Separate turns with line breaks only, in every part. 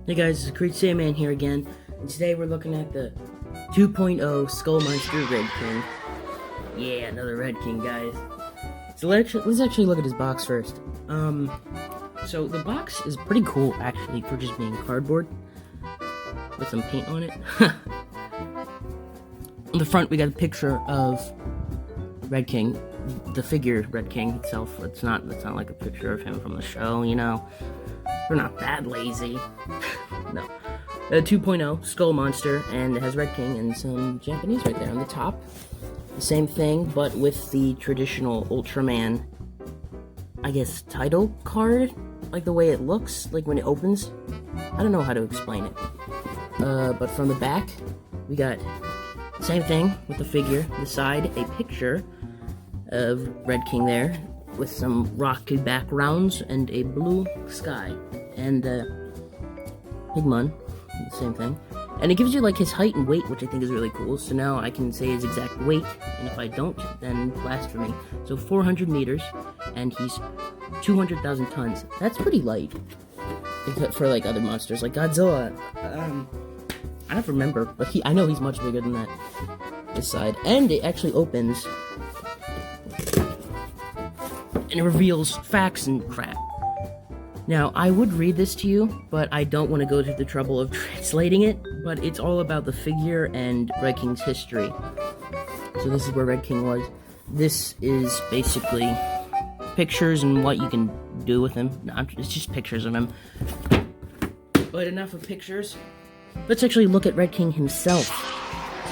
Hey guys, it's Creed Sandman here again, and today we're looking at the 2.0 Skull Monster Red King. Yeah, another Red King, guys. So let's actually look at his box first. So the box is pretty cool, actually, for just being cardboard with some paint on it. On the front, we got a picture of Red King, the figure Red King itself. It's not like a picture of him from the show, you know. We're not that lazy. No. 2.0 Skull Monster, and it has Red King and some Japanese right there on the top. The same thing, but with the traditional Ultraman, I guess, title card? Like the way it looks, like when it opens. I don't know how to explain it. But from the back, we got same thing with the figure. The side, a picture of Red King there, with some rocky backgrounds and a blue sky. And Pigmon, the same thing. And it gives you like his height and weight, which I think is really cool. So now I can say his exact weight, and if I don't, then blasphemy. So 400 meters, and he's 200,000 tons. That's pretty light for like other monsters, like Godzilla. I don't remember, but I know he's much bigger than that. This side, and it actually opens, and it reveals facts and crap. Now, I would read this to you, but I don't want to go to the trouble of translating it, but it's all about the figure and Red King's history. So this is where Red King was. This is basically pictures and what you can do with him. No, it's just pictures of him. But enough of pictures. Let's actually look at Red King himself.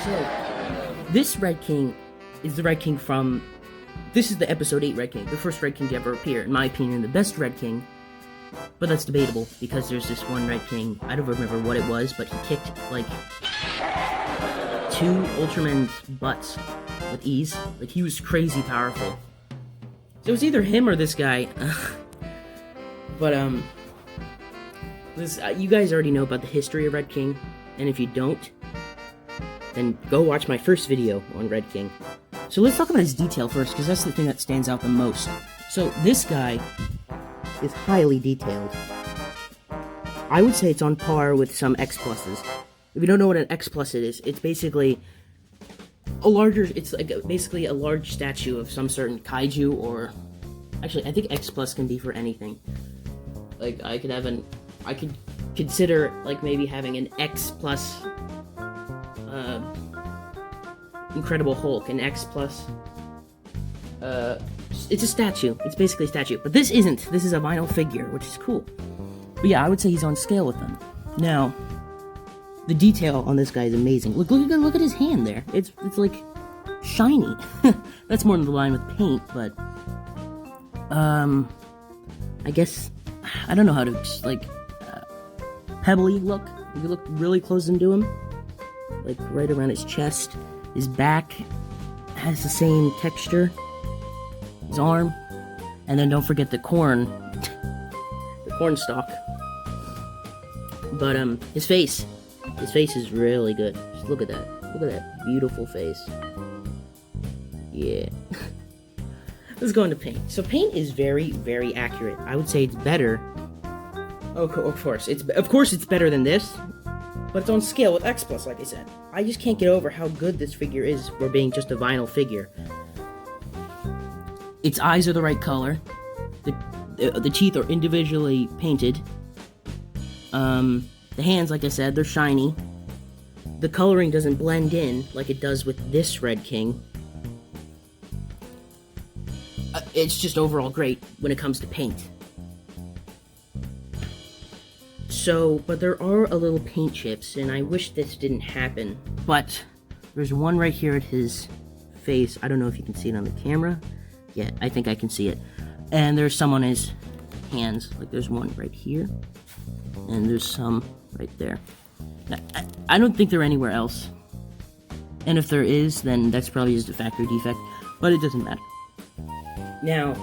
So, this Red King is the Red King from... This is the Episode 8 Red King, the first Red King to ever appear. In my opinion, the best Red King. But that's debatable, because there's this one Red King, I don't remember what it was, but he kicked, like, 2 Ultraman's butts with ease. Like, he was crazy powerful. So it was either him or this guy. But, you guys already know about the history of Red King, and if you don't, then go watch my first video on Red King. So let's talk about his detail first, because that's the thing that stands out the most. So, this guy is highly detailed. I would say it's on par with some X pluses. If you don't know what an X plus is, it's basically a larger, it's like basically a large statue of some certain kaiju, or actually I think X plus can be for anything. Like I could consider like maybe having an X plus Incredible Hulk, an X plus it's a statue. It's basically a statue. But this isn't. This is a vinyl figure, which is cool. But yeah, I would say he's on scale with them. Now, the detail on this guy is amazing. Look at his hand there. It's like shiny. That's more in the line with paint, but I guess I don't know how to like pebbly look. If you look really close into him, like right around his chest, his back has the same texture. His arm, and then don't forget the corn stalk. But his face is really good. Just look at that beautiful face. Yeah. Let's go into paint. So paint is very, very accurate. I would say it's better. Oh, of course it's better than this, but it's on scale with X plus, like I said. I just can't get over how good this figure is for being just a vinyl figure. Its eyes are the right color. The teeth are individually painted. The hands, like I said, they're shiny. The coloring doesn't blend in like it does with this Red King. It's just overall great when it comes to paint. So, but there are a little paint chips, and I wish this didn't happen. But there's one right here at his face. I don't know if you can see it on the camera. Yeah, I think I can see it. And there's some on his hands. Like, there's one right here. And there's some right there. Now, I don't think they're anywhere else. And if there is, then that's probably just a factory defect. But it doesn't matter. Now,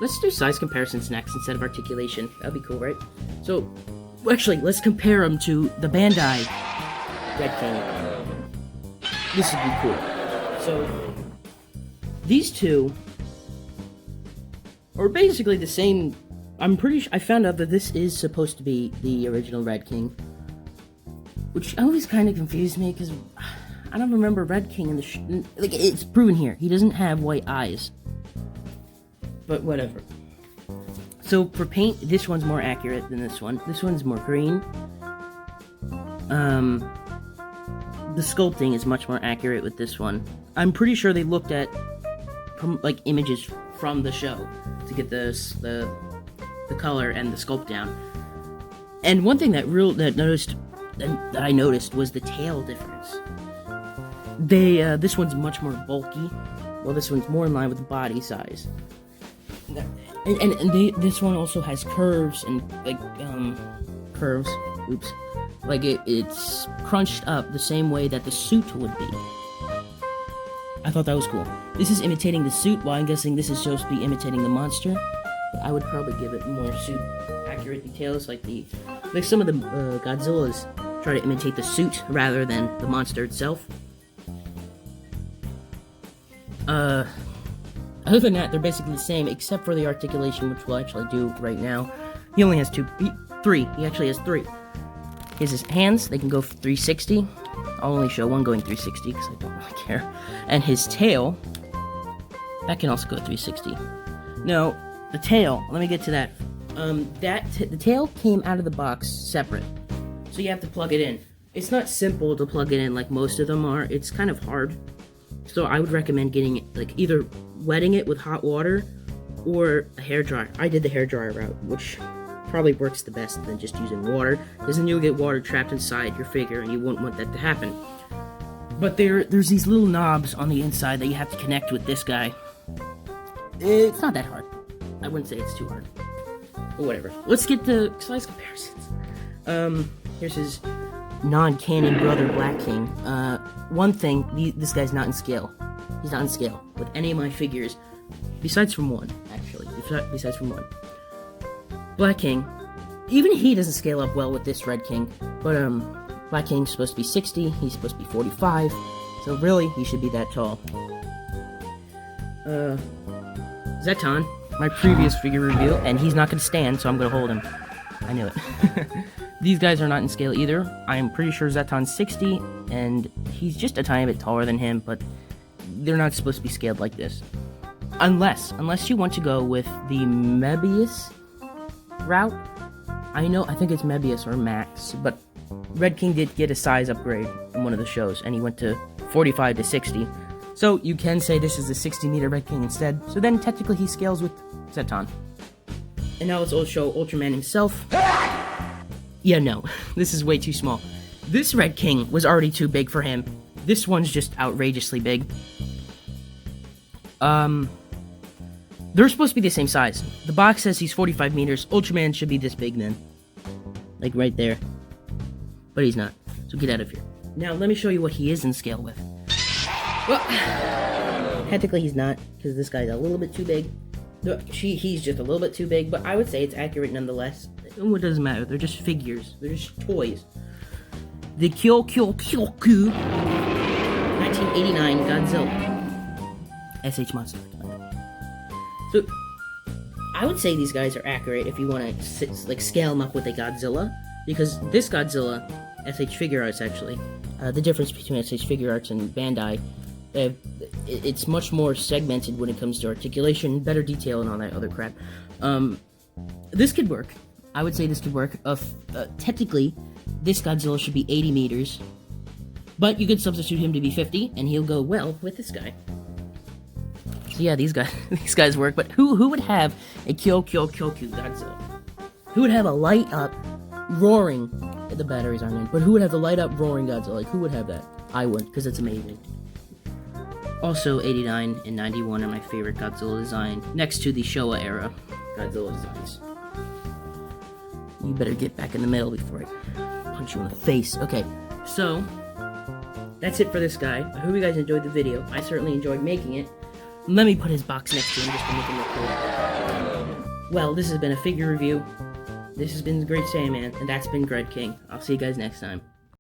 let's do size comparisons next instead of articulation. That'd be cool, right? So, actually, let's compare them to the Bandai Red King. This would be cool. So, these two are basically the same I'm pretty sure I found out that this is supposed to be the original Red King, which always kind of confused me because I don't remember Red King in the like it's proven here. He doesn't have white eyes, but whatever. So for paint, this one's more accurate than this one. This one's more green. The sculpting is much more accurate with this one. I'm pretty sure they looked at like images from the show to get the color and the sculpt down. And one thing that I noticed was the tail difference. This one's much more bulky, while this one's more in line with the body size. This one also has curves and curves. Oops. Like it's crunched up the same way that the suit would be. I thought that was cool. This is imitating the suit, while I'm guessing this is supposed to be imitating the monster. But I would probably give it more suit accurate details, like some of the Godzillas try to imitate the suit rather than the monster itself. Other than that, they're basically the same, except for the articulation, which we'll actually do right now. He only has three. He actually has three. His hands, they can go 360. I'll only show one going 360 because I don't really care. And his tail, that can also go 360. No, the tail, let me get to that. The tail came out of the box separate, so you have to plug it in. It's not simple to plug it in like most of them are. It's kind of hard. So I would recommend getting it, like either wetting it with hot water or a hairdryer. I did the hairdryer route, which probably works the best than just using water, because then you'll get water trapped inside your figure and you won't want that to happen. But there's these little knobs on the inside that you have to connect with this guy. It's not that hard. I wouldn't say it's too hard. But whatever. Let's get the size comparisons. Here's his non-canon brother, Black King. One thing, this guy's not in scale. He's not in scale with any of my figures, besides from one, actually. Besides from one. Black King, even he doesn't scale up well with this Red King, but Black King's supposed to be 60, he's supposed to be 45, so really, he should be that tall. Zeton, my previous figure review, and he's not going to stand, so I'm going to hold him. I knew it. These guys are not in scale either. I am pretty sure Zeton's 60, and he's just a tiny bit taller than him, but they're not supposed to be scaled like this. Unless you want to go with the Mebius route. I think it's Mebius or Max, but Red King did get a size upgrade in one of the shows, and he went to 45 to 60. So you can say this is a 60-meter Red King instead, so then technically he scales with Zeton. And now let's also show Ultraman himself. Yeah, no, this is way too small. This Red King was already too big for him. This one's just outrageously big. They're supposed to be the same size. The box says he's 45 meters. Ultraman should be this big then. Like right there. But he's not. So get out of here. Now, let me show you what he is in scale with. Well, technically he's not, because this guy's a little bit too big. He's just a little bit too big, but I would say it's accurate nonetheless. It doesn't matter. They're just figures. They're just toys. The Kyoku 1989 Godzilla. SH Monster. So, I would say these guys are accurate if you want to scale them up with a Godzilla, because this Godzilla, SH Figure Arts actually, the difference between SH Figure Arts and Bandai, it's much more segmented when it comes to articulation, better detail, and all that other crap. This could work. I would say this could work. Technically, this Godzilla should be 80 meters, but you could substitute him to be 50, and he'll go well with this guy. So yeah, these guys work, but who would have a Kyoku Godzilla? Who would have a light up, roaring, the batteries aren't in, but who would have the light up, roaring Godzilla? Like, who would have that? I would, because it's amazing. Also, 89 and 91 are my favorite Godzilla design, next to the Showa era Godzilla designs. You better get back in the middle before I punch you in the face. Okay, so, that's it for this guy. I hope you guys enjoyed the video. I certainly enjoyed making it. Let me put his box next to him just to make him look cool. Well, this has been a figure review. This has been the Great Saiyaman, and that's been Red King. I'll see you guys next time.